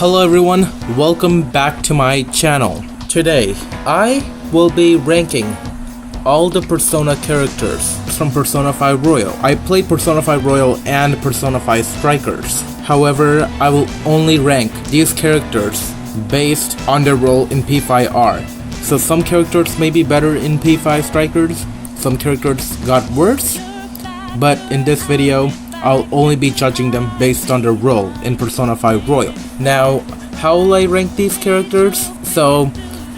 Hello everyone, welcome back to my channel. Today, I will be ranking all the Persona characters from Persona 5 Royal. I played Persona 5 Royal and Persona 5 Strikers. However, I will only rank these characters based on their role in P5R. So some characters may be better in P5 Strikers, some characters got worse, but in this video, I'll only be judging them based on their role in Persona 5 Royal. Now, how will I rank these characters? So,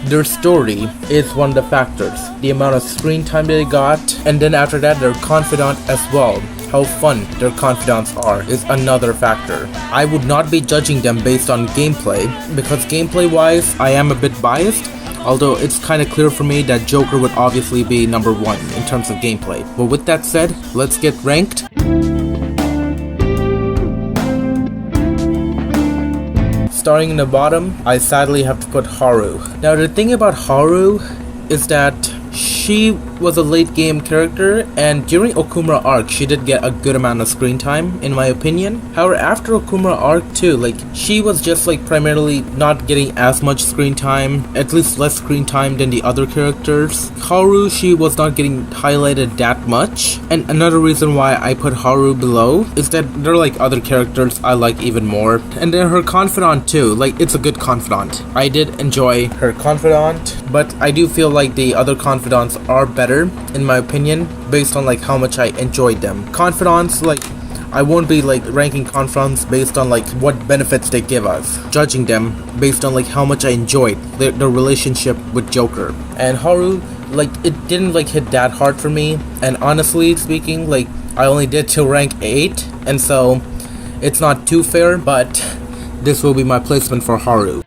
their story is one of the factors. The amount of screen time they got, and then after that, their confidant as well. How fun their confidants are is another factor. I would not be judging them based on gameplay, because gameplay-wise, I am a bit biased. Although it's kind of clear for me that Joker would obviously be number one in terms of gameplay. But with that said, let's get ranked. Starting in the bottom, I sadly have to put Haru. Now the thing about Haru is that she was a late game character, and during Okumura arc she did get a good amount of screen time in my opinion. However, after Okumura arc too, she was just primarily not getting as much screen time, at least less screen time than the other characters. Haru, she was not getting highlighted that much, and another reason why I put Haru below is that there are other characters I like even more. And then her confidant too, it's a good confidant. I did enjoy her confidant, but I do feel like the other confidants are better in my opinion based on how much I enjoyed them. Confidants, I won't be ranking confidants based on what benefits they give us, judging them based on how much I enjoyed their relationship with Joker. And Haru, it didn't hit that hard for me, and honestly speaking, I only did till rank 8, and so it's not too fair, but this will be my placement for Haru.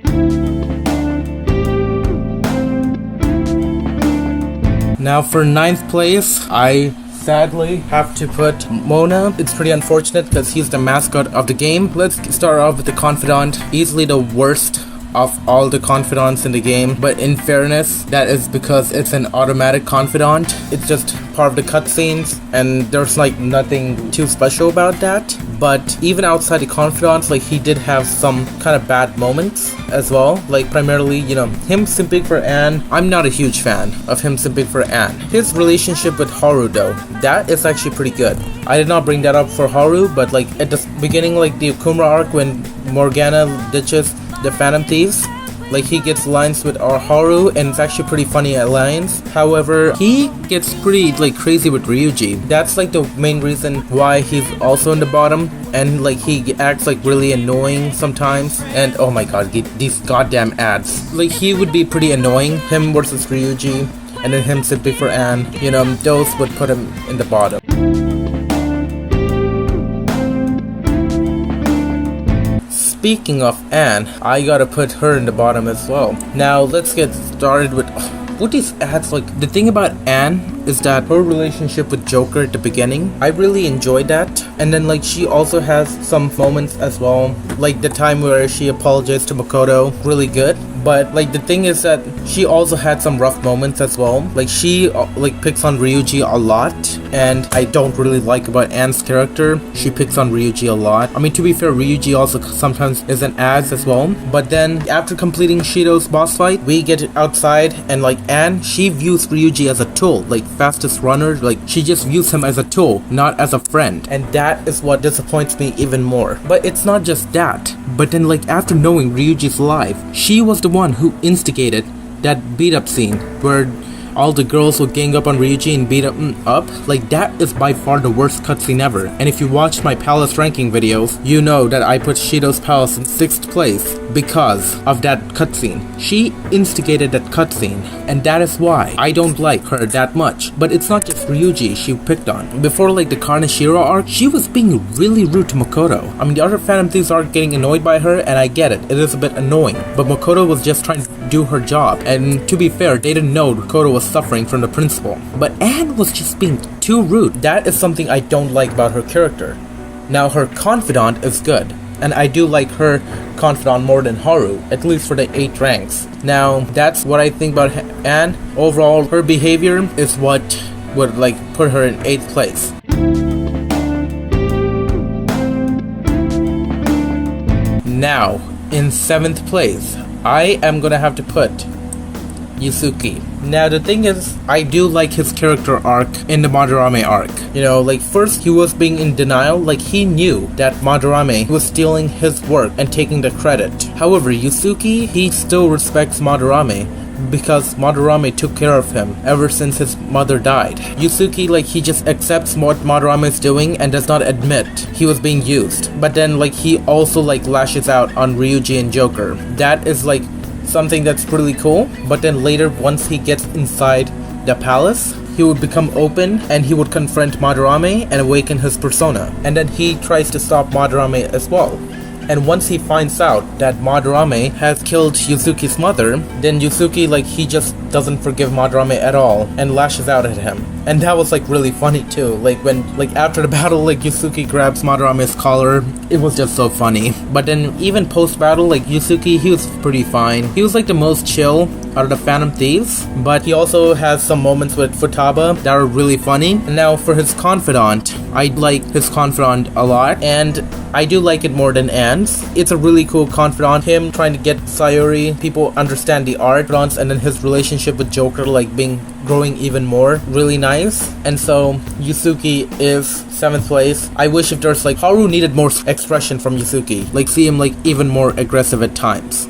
Now for 9th place, I sadly have to put Mona. It's pretty unfortunate because he's the mascot of the game. Let's start off with the confidant. Easily the worst of all the confidants in the game, but in fairness, that is because it's an automatic confidant. It's just part of the cutscenes, and there's nothing too special about that. But even outside the confidants, he did have some kind of bad moments as well. Primarily, him simping for Anne. I'm not a huge fan of him simping for Anne. His relationship with Haru though, that is actually pretty good. I did not bring that up for Haru, but at the beginning, the Okumura arc when Morgana ditches the Phantom Thieves, he gets alliance with our Haru, and it's actually pretty funny alliance. However, he gets pretty crazy with Ryuji. That's the main reason why he's also in the bottom, and he acts really annoying sometimes. And oh my god, these goddamn ads. He would be pretty annoying, him versus Ryuji, and then him simping for Anne. Those would put him in the bottom. Speaking of Anne, I gotta put her in the bottom as well. Now let's get started with these ads. The thing about Anne is that her relationship with Joker at the beginning, I really enjoyed that. And then she also has some moments as well, the time where she apologized to Makoto, really good. But the thing is that she also had some rough moments as well. She picks on Ryuji a lot, and I don't really like about Anne's character. She picks on Ryuji a lot. I mean, to be fair, Ryuji also sometimes is an ass as well. But then after completing Shido's boss fight, we get outside, and Anne, she views Ryuji as a tool, fastest runner. She just views him as a tool, not as a friend, and that is what disappoints me even more. But it's not just that. But then after knowing Ryuji's life, she was the one who instigated that beat up scene where all the girls will gang up on Ryuji and beat him up. That is by far the worst cutscene ever. And if you watched my palace ranking videos, you know that I put Shido's palace in 6th place because of that cutscene. She instigated that cutscene, and that is why I don't like her that much. But it's not just Ryuji she picked on. Before the Kaneshiro arc, she was being really rude to Makoto. I mean, the other Phantom Thieves are getting annoyed by her, and I get it. It is a bit annoying. But Makoto was just trying to do her job, and to be fair, they didn't know Makoto was suffering from the principal. But Anne was just being too rude. That is something I don't like about her character. Now her confidant is good, and I do like her confidant more than Haru, at least for the 8 ranks. Now that's what I think about Anne. Overall, her behavior is what would put her in 8th place. Now, In 7th place, I am gonna have to put Yusuke. Now the thing is, I do like his character arc in the Madarame arc. You know, like first he was being in denial, like he knew that Madarame was stealing his work and taking the credit. However, Yusuke, he still respects Madarame because Madarame took care of him ever since his mother died. Yusuke, like he just accepts what Madarame is doing and does not admit he was being used. But then like he also like lashes out on Ryuji and Joker. That is like something that's really cool. But then later, once he gets inside the palace, he would become open and he would confront Madarame and awaken his persona. And then he tries to stop Madarame as well. And once he finds out that Madarame has killed Yusuke's mother, then Yusuke, like, he just doesn't forgive Madarame at all and lashes out at him. And that was like really funny too. Like when, like after the battle, like Yusuke grabs Madarame's collar. It was just so funny. But then even post battle, like Yusuke, he was pretty fine. He was like the most chill out of the Phantom Thieves. But he also has some moments with Futaba that are really funny. And now for his confidant, I like his confidant a lot. And I do like it more than Anne's. It's a really cool confidant. Him trying to get Sayuri, people understand the art, and then his relationship with Joker like growing even more, really nice. And so Yusuke is 7th place. I wish if there's like Haru needed more expression from Yusuke, like see him like even more aggressive at times.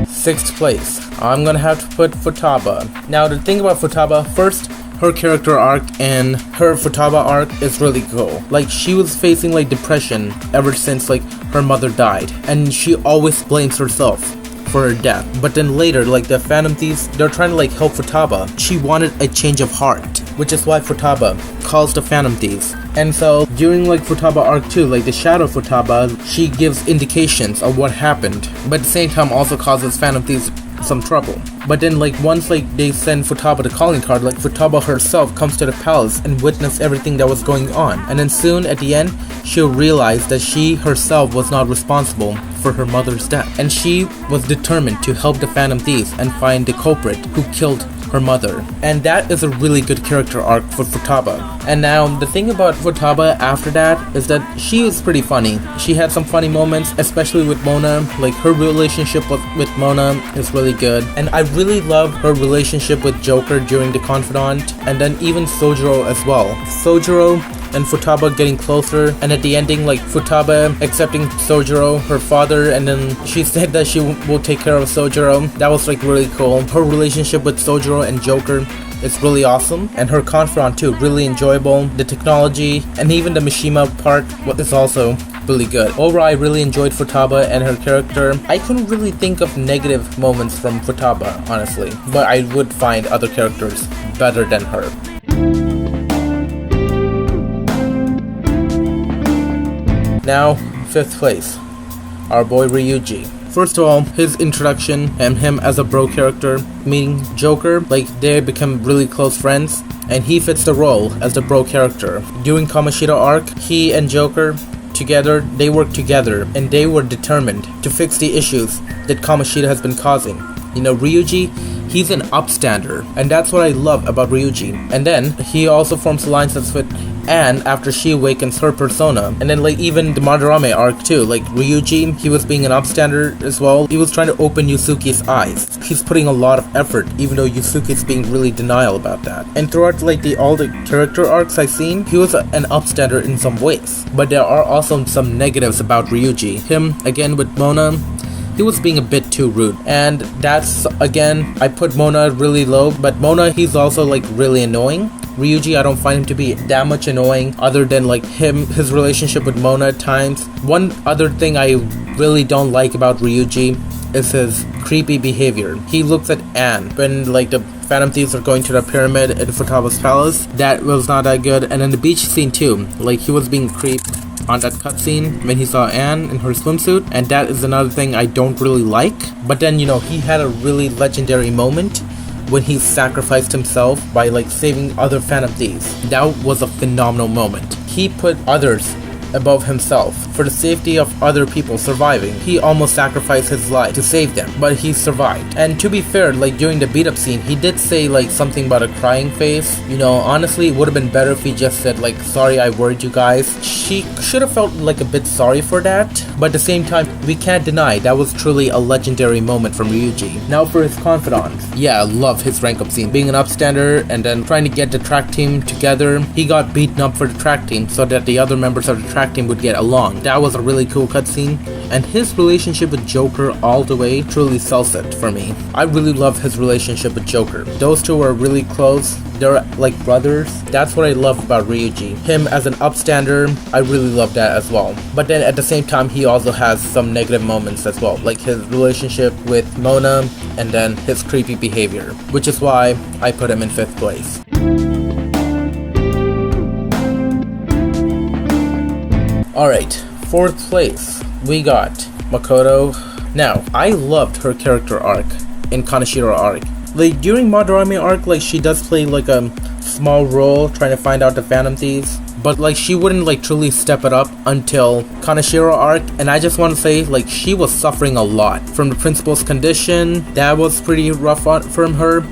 6th place, I'm gonna have to put Futaba. Now the thing about Futaba, first, her character arc and her Futaba arc is really cool. Like she was facing like depression ever since like her mother died, and she always blames herself for her death. But then later, like the Phantom Thieves, they're trying to like help Futaba. She wanted a change of heart, which is why Futaba calls the Phantom Thieves. And so during like Futaba arc 2, like the Shadow Futaba, she gives indications of what happened, but at the same time also causes Phantom Thieves some trouble. But then like once like they send Futaba the calling card, like Futaba herself comes to the palace and witness everything that was going on. And then soon at the end, she'll realize that she herself was not responsible for her mother's death. And she was determined to help the Phantom Thieves and find the culprit who killed her mother. And that is a really good character arc for Futaba. And now the thing about Futaba after that is that she is pretty funny. She had some funny moments, especially with Mona. Like her relationship with Mona is really good. And I really love her relationship with Joker during the Confidant, and then even Sojiro as well. Sojiro and Futaba getting closer, and at the ending like Futaba accepting Sojiro, her father, and then she said that she will take care of Sojiro. That was like really cool. Her relationship with Sojiro and Joker is really awesome, and her confidant too, really enjoyable. The technology and even the Mishima part is also really good. Overall, I really enjoyed Futaba and her character. I couldn't really think of negative moments from Futaba, honestly, but I would find other characters better than her. Now, 5th place, our boy Ryuji. First of all, his introduction and him as a bro character, meeting Joker, like they become really close friends, and he fits the role as the bro character. During Kamoshida arc, he and Joker together, they worked together, and they were determined to fix the issues that Kamoshida has been causing. You know, Ryuji, he's an upstander, and that's what I love about Ryuji. And then he also forms alliances with Anne after she awakens her persona. And then like even the Madarame arc too, like Ryuji, he was being an upstander as well. He was trying to open Yusuke's eyes. He's putting a lot of effort, even though Yusuke's being really denial about that. And throughout like all the character arcs I've seen, he was an upstander in some ways. But there are also some negatives about Ryuji. Him, again with Mona, he was being a bit too rude. And that's, again, I put Mona really low, but Mona, he's also like really annoying. Ryuji, I don't find him to be that much annoying, other than like his relationship with Mona at times. One other thing I really don't like about Ryuji is his creepy behavior. He looks at Anne when like the Phantom Thieves are going to the pyramid at Futaba's palace. That was not that good. And then the beach scene too, like he was being creeped on that cutscene when he saw Anne in her swimsuit, and that is another thing I don't really like. But then, you know, he had a really legendary moment when he sacrificed himself by like saving other Phantom Thieves. That was a phenomenal moment. He put others above himself. For the safety of other people surviving, he almost sacrificed his life to save them, but he survived. And to be fair, like during the beat up scene, he did say like something about a crying face. You know, honestly, it would have been better if he just said like, sorry I worried you guys. She should have felt like a bit sorry for that, but at the same time, we can't deny that was truly a legendary moment from Ryuji. Now for his confidant. Yeah, I love his rank up scene. Being an upstander and then trying to get the track team together, he got beaten up for the track team so that the other members of the track team would get along. That was a really cool cutscene, and his relationship with Joker all the way truly sells it for me. I really love his relationship with Joker. Those two are really close. They're like brothers. That's what I love about Ryuji. Him as an upstander, I really love that as well. But then at the same time, he also has some negative moments as well, like his relationship with Mona and then his creepy behavior, which is why I put him in 5th place. Alright, 4th place, we got Makoto. Now, I loved her character arc in Kaneshiro arc. Like during Madarame arc, like she does play like a small role trying to find out the Phantom Thieves, but like she wouldn't like truly step it up until Kaneshiro arc, and I just want to say like she was suffering a lot from the principal's condition. That was pretty rough from her.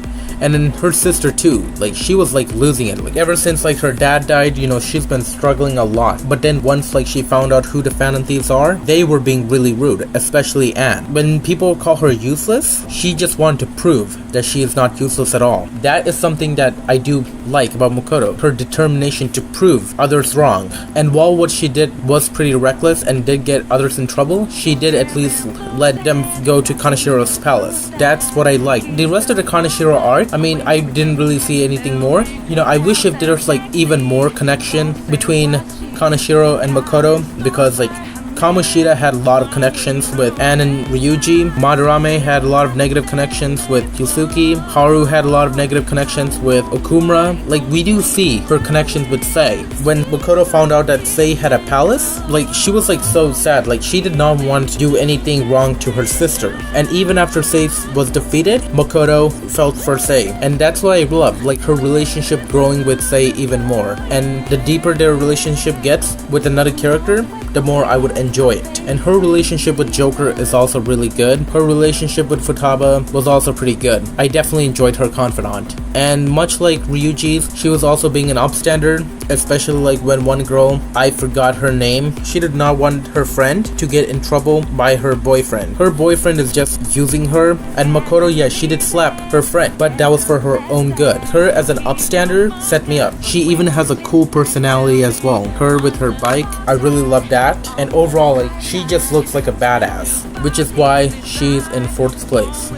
And then her sister too, like she was like losing it. Like ever since like her dad died, you know, she's been struggling a lot. But then once like she found out who the Phantom Thieves are, they were being really rude, especially Anne. When people call her useless, she just wanted to prove that she is not useless at all. That is something that I do like about Makoto, her determination to prove others wrong. And while what she did was pretty reckless and did get others in trouble, she did at least let them go to Kaneshiro's palace. That's what I like. The rest of the Kaneshiro arc, I mean, I didn't really see anything more. You know, I wish if there's like even more connection between Kaneshiro and Makoto, because like Kamoshida had a lot of connections with Anne and Ryuji. Madarame had a lot of negative connections with Yusuke. Haru had a lot of negative connections with Okumura. Like, we do see her connections with Sei. When Makoto found out that Sei had a palace, like, she was like so sad. Like, she did not want to do anything wrong to her sister. And even after Sei was defeated, Makoto felt for Sei. And that's what I love, like her relationship growing with Sei even more. And the deeper their relationship gets with another character, the more I would enjoy it. And her relationship with Joker is also really good. Her relationship with Futaba was also pretty good. I definitely enjoyed her confidant. And much like Ryuji's, she was also being an upstander, especially like when one girl, I forgot her name, she did not want her friend to get in trouble by her boyfriend. Her boyfriend is just using her, and Makoto, yeah, she did slap her friend, but that was for her own good. Her as an upstander set me up. She even has a cool personality as well. Her with her bike, I really love that. And overall, like, she just looks like a badass, which is why she's in 4th place.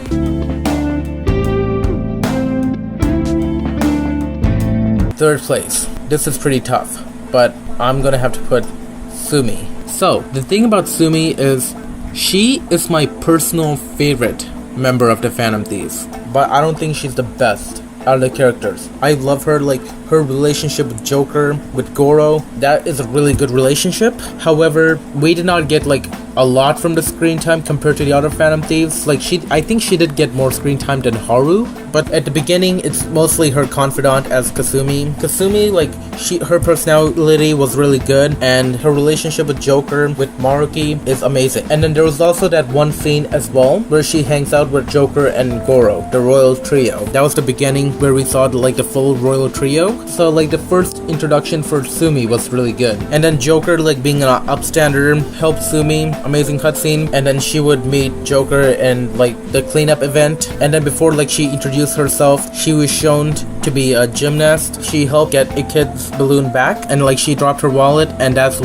Third place. This is pretty tough, but I'm gonna have to put Sumi. So, the thing about Sumi is, she is my personal favorite member of the Phantom Thieves, but I don't think she's the best out of the characters. I love her, like, her relationship with Joker, with Goro, that is a really good relationship. However, we did not get like a lot from the screen time compared to the other Phantom Thieves. Like I think she did get more screen time than Haru, but at the beginning it's mostly her confidant as Kasumi. Kasumi, like her personality was really good, and her relationship with Joker, with Maruki, is amazing. And then there was also that one scene as well where she hangs out with Joker and Goro, the royal trio. That was the beginning where we saw the full royal trio. So like the first introduction for Sumi was really good. And then Joker, like being an upstander, helped Sumi, amazing cutscene. And then she would meet Joker in like the cleanup event. And then before like she introduced herself, she was shown to be a gymnast. She helped get a kid's balloon back, and like she dropped her wallet, and that's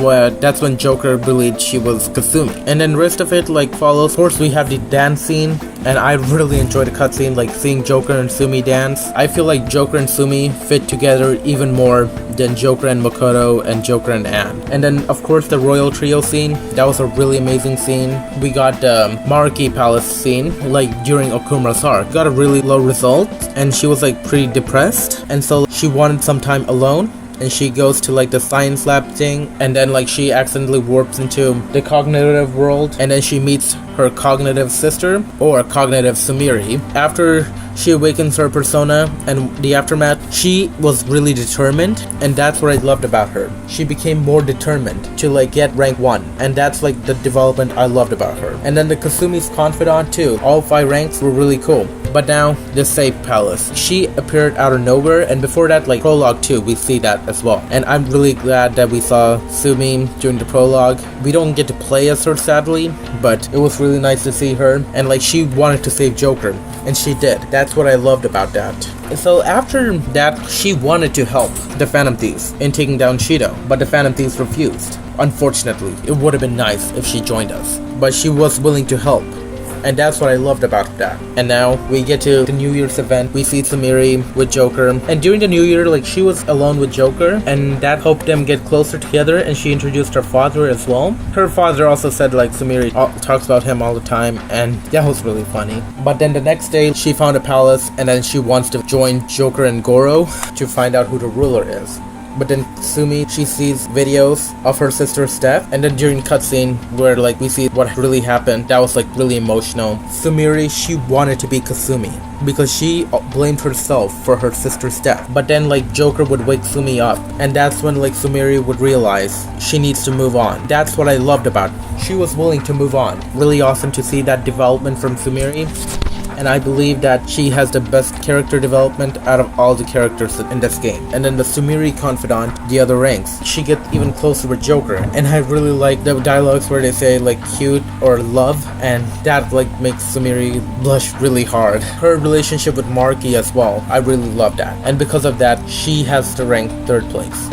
when Joker believed she was Kasumi. And then the rest of it like follows. Of course, we have the dance scene, and I really enjoyed the cutscene, like seeing Joker and Sumi dance. I feel like Joker and Sumi fit together even more than Joker and Makoto and Joker and Anne. And then of course the royal trio scene, that was a really amazing scene. We got the Maruki Palace scene, like during Okumura's arc. Got a really low result, and she was like pretty depressed, and so she wanted some time alone. And she goes to like the science lab thing, and then like she accidentally warps into the cognitive world, and then she meets her cognitive sister, or cognitive Sumiri. After she awakens her persona, and the aftermath, she was really determined, and that's what I loved about her. She became more determined to like get rank 1, and that's like the development I loved about her. And then the Kasumi's confidant too. All 5 ranks were really cool. But now, the Safe Palace. She appeared out of nowhere, and before that, like prologue 2, we see that as well. And I'm really glad that we saw Sumi during the prologue. We don't get to play as her, sadly, but it was really nice to see her. And like, she wanted to save Joker, and she did. That's what I loved about that. And so after that, she wanted to help the Phantom Thieves in taking down Shido, but the Phantom Thieves refused. Unfortunately, it would have been nice if she joined us, but she was willing to help. And that's what I loved about that. And now we get to the New Year's event. We see Sumire with Joker. And during the New Year, like, she was alone with Joker, and that helped them get closer together, and she introduced her father as well. Her father also said, like, Sumire talks about him all the time, and that was really funny. But then the next day, she found a palace, and then she wants to join Joker and Goro to find out who the ruler is. But then Sumi, she sees videos of her sister's death, and then during cutscene where like we see what really happened, that was like really emotional. Sumire, she wanted to be Kasumi because she blamed herself for her sister's death. But then like Joker would wake Sumi up, and that's when like Sumire would realize she needs to move on. That's what I loved about it. She was willing to move on. Really awesome to see that development from Sumire. And I believe that she has the best character development out of all the characters in this game. And then the Sumire confidant, the other ranks, she gets even closer with Joker, and I really like the dialogues where they say like cute or love, and that like makes Sumire blush really hard. Her relationship with Marky as well, I really love that, and because of that, she has to rank 3rd place.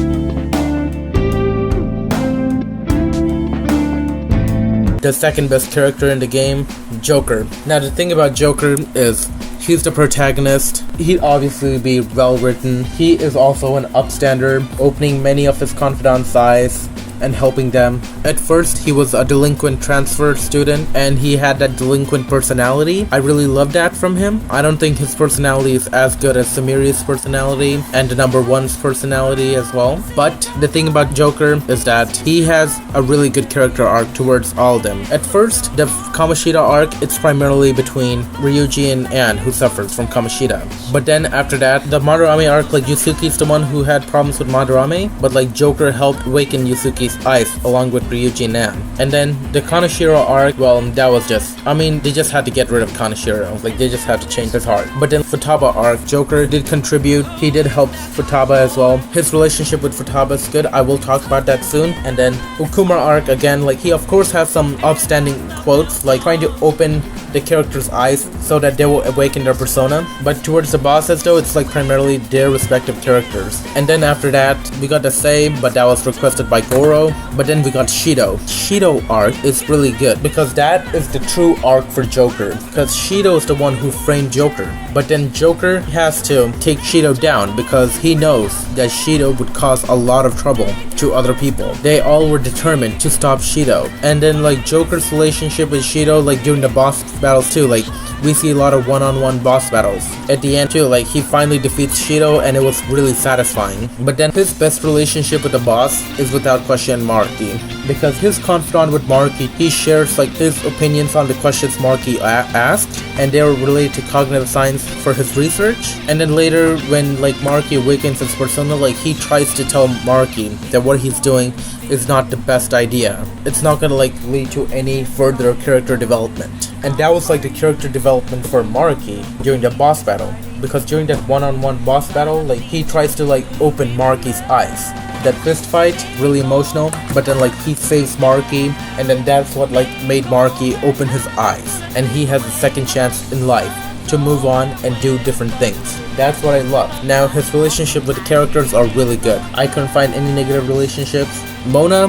The second best character in the game, Joker. Now the thing about Joker is he's the protagonist. He'd obviously be well written. He is also an upstander, opening many of his confidants' eyes and helping them. At first, he was a delinquent transfer student, and he had that delinquent personality. I really love that from him. I don't think his personality is as good as Sumire's personality and the number one's personality as well. But the thing about Joker is that he has a really good character arc towards all of them. At first, the Kamoshida arc, it's primarily between Ryuji and Anne, who suffers from Kamoshida. But then after that, the Madarame arc, like Yusuke's the one who had problems with Madarame, but like Joker helped awaken Yusuke's eyes along with Ryuji and Anne. And then the Kaneshiro arc, well, that was just, I mean, they just had to get rid of Kaneshiro. Like, they just had to change his heart. But then Futaba arc, Joker did contribute. He did help Futaba as well. His relationship with Futaba is good. I will talk about that soon. And then Ukuma arc, again, like, he of course has some outstanding quotes, like trying to open the characters' eyes so that they will awaken their persona. But towards the bosses though, it's like primarily their respective characters. And then after that, we got the same, but that was requested by Goro. But then we got Shido. Shido arc is really good because that is the true arc for Joker, because Shido is the one who framed Joker. But then Joker has to take Shido down because he knows that Shido would cause a lot of trouble to other people. They all were determined to stop Shido. And then like Joker's relationship with Shido, like during the boss battles too, like we see a lot of one-on-one boss battles. At the end too, like he finally defeats Shido and it was really satisfying. But then his best relationship with the boss is without question Marky, because his confidant with Marky, he shares like his opinions on the questions Marky asked, and they were related to cognitive science for his research. And then later when like Marky awakens his persona, like he tries to tell Marky that what he's doing is not the best idea. It's not gonna like lead to any further character development. And that was like the character development for Marky during the boss battle, because during that one-on-one boss battle, like he tries to like open Marky's eyes. That fist fight, really emotional, but then like he saves Marky, and then that's what like made Marky open his eyes, and he has a second chance in life to move on and do different things. That's what I love. Now his relationship with the characters are really good. I couldn't find any negative relationships. Mona,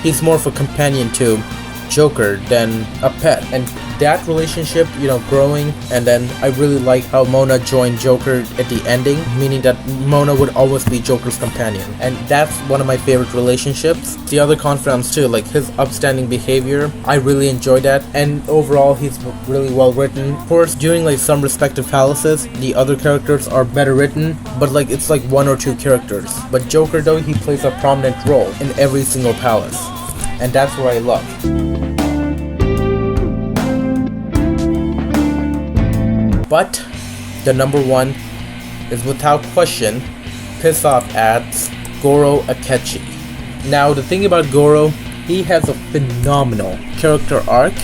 he's more of a companion to Joker than a pet, and that relationship, you know, growing. And then I really like how Mona joined Joker at the ending, meaning that Mona would always be Joker's companion, and that's one of my favorite relationships. The other confidants too, like his upstanding behavior, I really enjoy that, and overall he's really well written. Of course, during like some respective palaces, the other characters are better written, but like it's like one or two characters. But Joker though, he plays a prominent role in every single palace, and that's what I love. But the number one is without question Piss Off Ads Goro Akechi. Now the thing about Goro, he has a phenomenal character arc,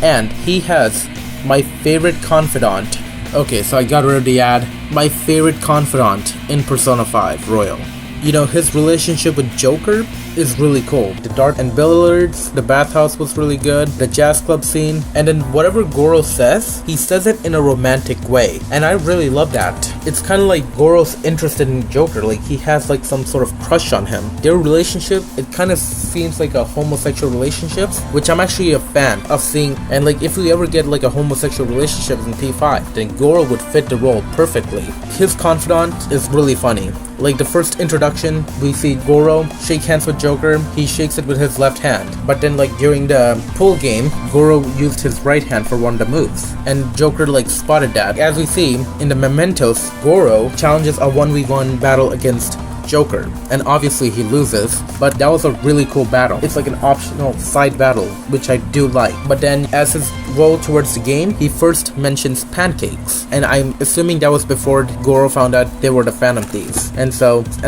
and he has my favorite confidant. Okay, so I got rid of the ad. My favorite confidant in Persona 5 Royal. You know, his relationship with Joker is really cool. The Dart and Billiards, the bathhouse was really good, the jazz club scene, and then whatever Goro says, he says it in a romantic way. And I really love that. It's kind of like Goro's interested in Joker, like he has like some sort of crush on him. Their relationship, it kind of seems like a homosexual relationship, which I'm actually a fan of seeing. And like if we ever get like a homosexual relationship in P5, then Goro would fit the role perfectly. His confidant is really funny. Like the first introduction, we see Goro shake hands with Joker. He shakes it with his left hand. But then like during the pool game, Goro used his right hand for one of the moves. And Joker like spotted that. As we see in the Mementos, Goro challenges a 1v1 battle against Joker, and obviously he loses, but that was a really cool battle. It's like an optional side battle, which I do like. But then as his roll towards the game, he first mentions pancakes, and I'm assuming that was before Goro found out they were the Phantom Thieves. And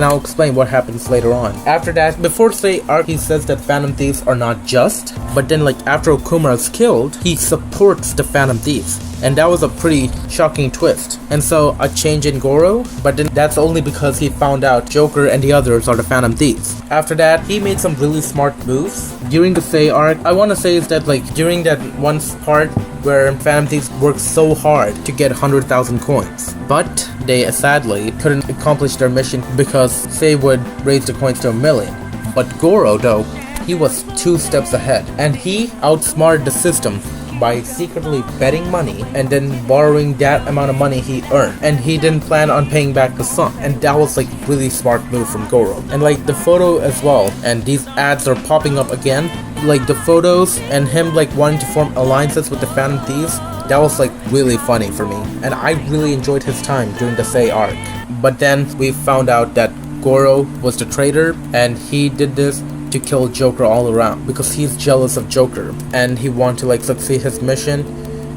I'll explain what happens later on. After that, before say arc, he says that Phantom Thieves are not just, but then like after Okumura is killed, he supports the Phantom Thieves. And that was a pretty shocking twist. And so a change in Goro, but then that's only because he found out Joker and the others are the Phantom Thieves. After that, he made some really smart moves. During the Sei arc, I want to say is that like during that one part where Phantom Thieves worked so hard to get 100,000 coins, but they sadly couldn't accomplish their mission because Sei would raise the coins to 1 million. But Goro though, he was 2 steps ahead, and he outsmarted the system by secretly betting money and then borrowing that amount of money he earned, and he didn't plan on paying back the sum. And that was like really smart move from Goro. And like the photo as well, and these ads are popping up again, like the photos and him like wanting to form alliances with the Phantom Thieves, that was like really funny for me, and I really enjoyed his time during the Sei arc. But then we found out that Goro was the traitor, and he did this to kill Joker all around because he's jealous of Joker and he wanted to like succeed his mission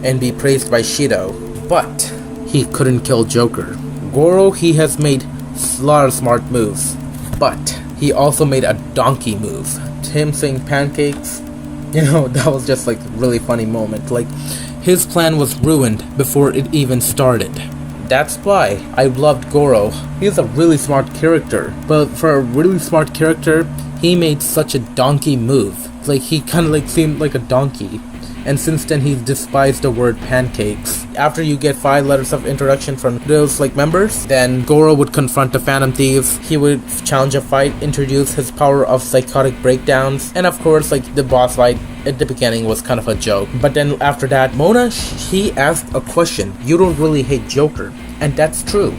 and be praised by Shido. But he couldn't kill Joker. Goro, he has made a lot of smart moves, but he also made a donkey move. Him saying pancakes, you know, that was just like a really funny moment. Like his plan was ruined before it even started. That's why I loved Goro. He's a really smart character, but for a really smart character, he made such a donkey move. Like he kind of like seemed like a donkey. And since then he's despised the word pancakes. After you get 5 letters of introduction from those like members, then Goro would confront the Phantom Thieves. He would challenge a fight, introduce his power of psychotic breakdowns, and of course like the boss fight at the beginning was kind of a joke. But then after that, Mona, he asked a question. You don't really hate Joker. And that's true.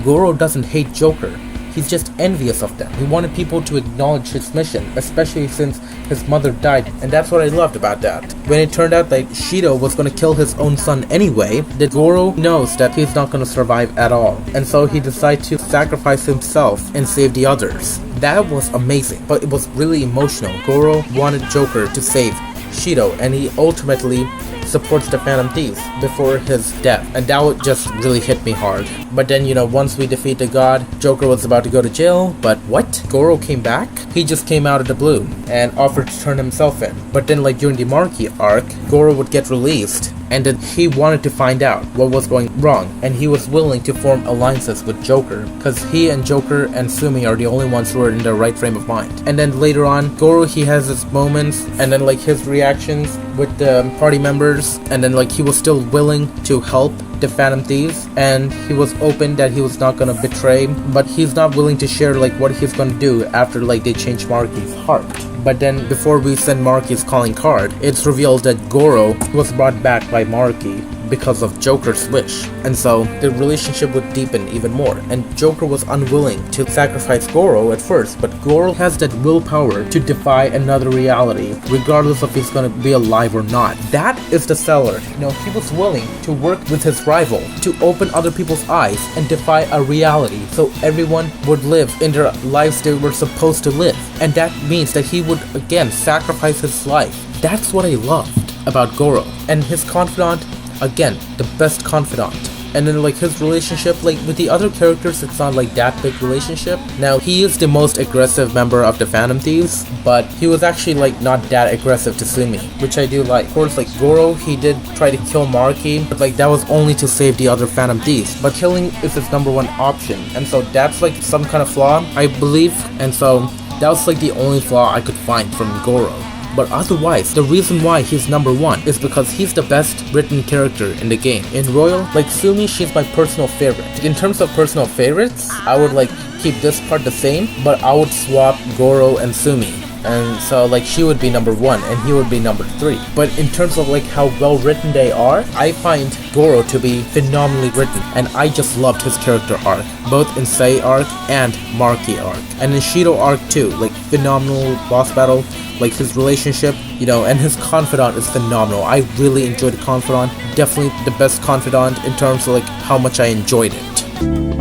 Goro doesn't hate Joker. He's just envious of them. He wanted people to acknowledge his mission, especially since his mother died, and that's what I loved about that. When it turned out that Shido was going to kill his own son anyway, that Goro knows that he's not going to survive at all, and so he decides to sacrifice himself and save the others. That was amazing, but it was really emotional. Goro wanted Joker to save Shido, and he ultimately supports the Phantom Thieves before his death, and that would just really hit me hard. But then, you know, once we defeat the god, Joker was about to go to jail, but what? Goro came back? He just came out of the blue and offered to turn himself in. But then like during the Marquis arc, Goro would get released, and then he wanted to find out what was going wrong, and he was willing to form alliances with Joker, because he and Joker and Sumi are the only ones who are in their right frame of mind. And then later on, Goro, he has his moments, and then like his reactions with the party members, and then like he was still willing to help the Phantom Thieves, and he was open that he was not gonna betray, but he's not willing to share like what he's gonna do after like they change Marky's heart. But then before we send Marky's calling card, it's revealed that Goro was brought back by Marky because of Joker's wish, and so the relationship would deepen even more. And Joker was unwilling to sacrifice Goro at first, but Goro has that willpower to defy another reality, regardless if he's gonna be alive or not. That is the seller. You know, he was willing to work with his rival to open other people's eyes and defy a reality so everyone would live in their lives they were supposed to live. And that means that he would again sacrifice his life. That's what I loved about Goro. And his confidant, again, the best confidant. And then like his relationship, like with the other characters, it's not like that big relationship. Now he is the most aggressive member of the Phantom Thieves, but he was actually like not that aggressive to Sumi, which I do like. Of course, like Goro, he did try to kill Marky, but like that was only to save the other Phantom Thieves. But killing is his number one option, and so that's like some kind of flaw, I believe. And so that was like the only flaw I could find from Goro. But otherwise, the reason why he's number one is because he's the best written character in the game. In Royal, like Sumi, she's my personal favorite. In terms of personal favorites, I would like keep this part the same, but I would swap Goro and Sumi. And so like she would be number one and he would be number three. But in terms of like how well written they are, I find Goro to be phenomenally written, and I just loved his character arc, both in Sei arc and Marky arc, and in Shido arc too. Like phenomenal boss battle, like his relationship, you know, and his confidant is phenomenal. I really enjoyed the confidant. Definitely the best confidant in terms of like how much I enjoyed it.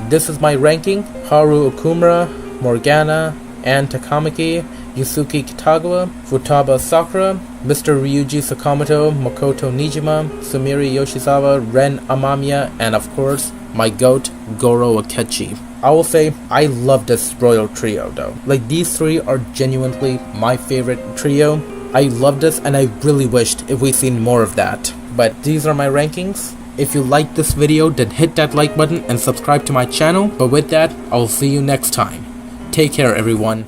This is my ranking: Haru Okumura, Morgana, Anne Takamaki, Yusuke Kitagawa, Futaba Sakura, Mr. Ryuji Sakamoto, Makoto Nijima, Sumire Yoshizawa, Ren Amamiya, and of course, my GOAT, Goro Akechi. I will say, I love this royal trio though. Like these three are genuinely my favorite trio. I love this and I really wished if we seen more of that. But these are my rankings. If you liked this video, then hit that like button and subscribe to my channel. But with that, I will see you next time. Take care everyone.